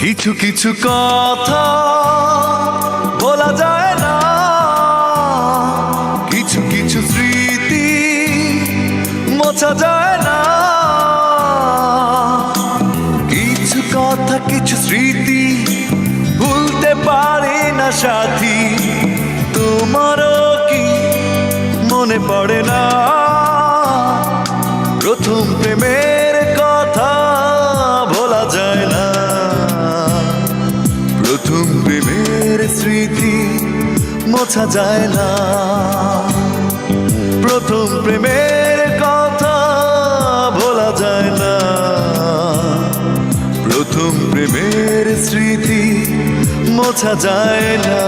কিছু কিছু কথা বলা যায় না, কিছু কিছু স্মৃতি মোছা যায় না। কিছু কথা কিছু স্মৃতি ভুলতে পারি না সাথী, তোমারও কি মনে পড়ে না প্রথম প্রেমের কথা ভোলা যায় না। প্রথম প্রেমের স্মৃতি মোছা যায় না। প্রথম প্রেমের কথা ভোলা যায় না। প্রথম প্রেমের স্মৃতি মোছা যায় না।